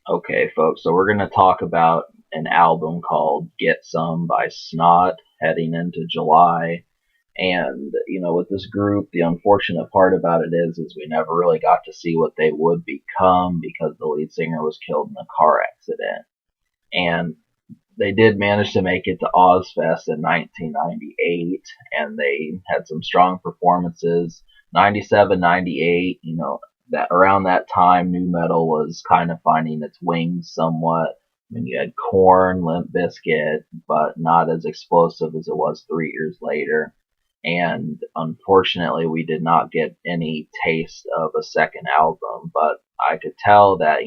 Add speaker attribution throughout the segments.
Speaker 1: Okay, folks, so we're going to talk about an album called Get Some by Snot heading into July. And, with this group, the unfortunate part about it is we never really got to see what they would become because the lead singer was killed in a car accident. And they did manage to make it to Ozfest in 1998, and they had some strong performances. 97, 98, that around that time, new metal was kind of finding its wings somewhat. I mean, you had Korn, Limp Bizkit, but not as explosive as it was 3 years later. And unfortunately, we did not get any taste of a second album, but I could tell that,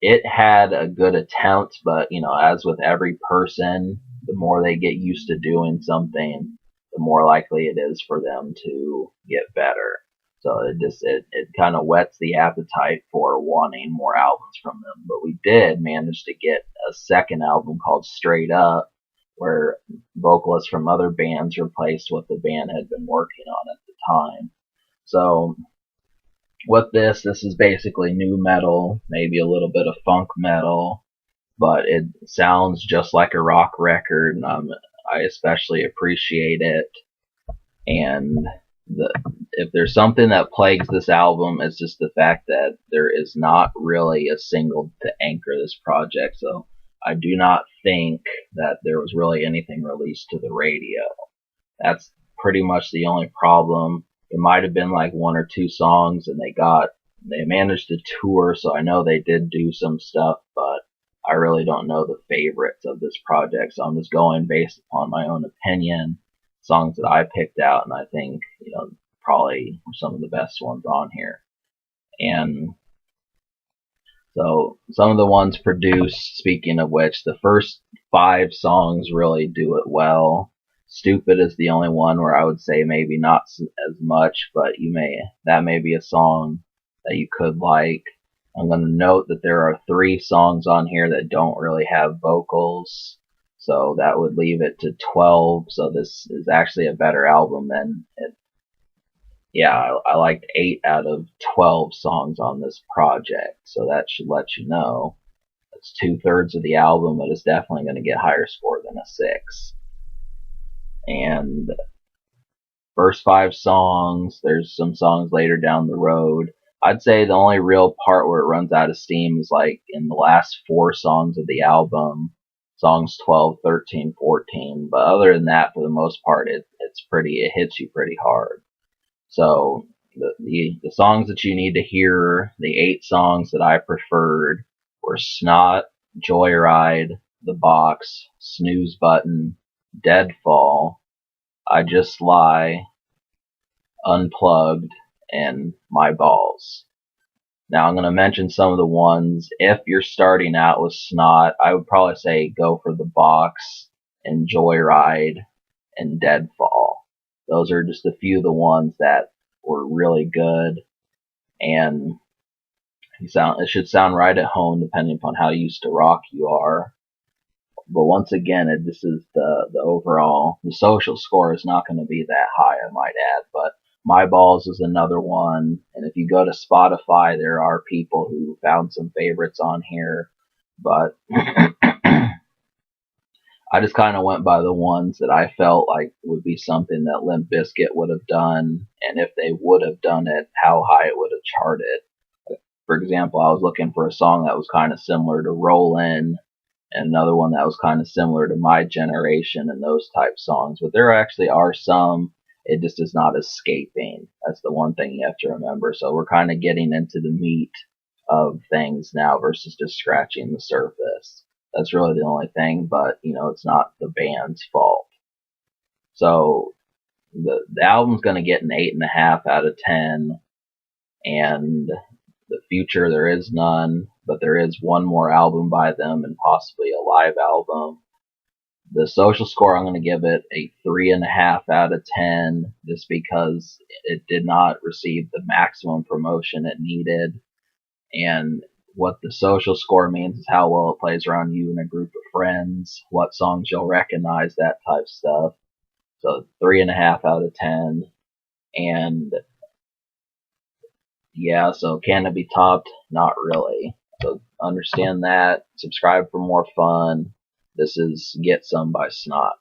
Speaker 1: it had a good attempt, but as with every person, the more they get used to doing something, the more likely it is for them to get better. So it kind of whets the appetite for wanting more albums from them. But we did manage to get a second album called Straight Up, where vocalists from other bands replaced what the band had been working on at the time. So with this is basically new metal, maybe a little bit of funk metal, but it sounds just like a rock record, and I especially appreciate it. And the, if there's something that plagues this album, it's just the fact that there is not really a single to anchor this project. So I do not think that there was really anything released to the radio. That's pretty much the only problem. It might have been like one or two songs, and they managed to tour, so I know they did do some stuff, but I really don't know the favorites of this project. So I'm just going based upon my own opinion, songs that I picked out, and I think probably some of the best ones on here. And so some of the ones produced, speaking of which, the first five songs really do it well. Stupid is the only one where I would say maybe not as much, but that may be a song that you could like. I'm going to note that there are three songs on here that don't really have vocals, so that would leave it to 12. So this is actually a better album than it. Yeah, I liked 8 out of 12 songs on this project, so that should let you know. It's 2/3 of the album, but it's definitely going to get higher score than a 6. And first 5 songs, there's some songs later down the road. I'd say the only real part where it runs out of steam is like in the last 4 songs of the album, songs 12, 13, 14. But other than that, for the most part, it hits you pretty hard. So the songs that you need to hear, the 8 songs that I preferred were Snot, Joyride, The Box, Snooze Button, Deadfall, I Just Lie, Unplugged, and My Balls. Now I'm going to mention some of the ones. If you're starting out with Snot, I would probably say go for The Box and Joyride and Deadfall. Those are just a few of the ones that were really good, and it should sound right at home depending upon how used to rock you are. But once again, this is the overall. The social score is not going to be that high, I might add, but My Balls is another one. And if you go to Spotify, there are people who found some favorites on here, but I just kind of went by the ones that I felt like would be something that Limp Bizkit would have done, and if they would have done it, how high it would have charted. For example, I was looking for a song that was kind of similar to Rollin', and another one that was kind of similar to My Generation and those type songs. But there actually are some. It just is not escaping. That's the one thing you have to remember. So we're kind of getting into the meat of things now versus just scratching the surface. That's really the only thing, but it's not the band's fault. So the album's going to get an 8.5 out of 10, and the future there is none, but there is one more album by them and possibly a live album. The social score, I'm going to give it a 3.5 out of 10, just because it did not receive the maximum promotion it needed. And what the social score means is how well it plays around you and a group of friends, what songs you'll recognize, that type of stuff. So 3.5 out of 10. And yeah, so can it be topped? Not really. So understand that. Subscribe for more fun. This is Get Some by Snot.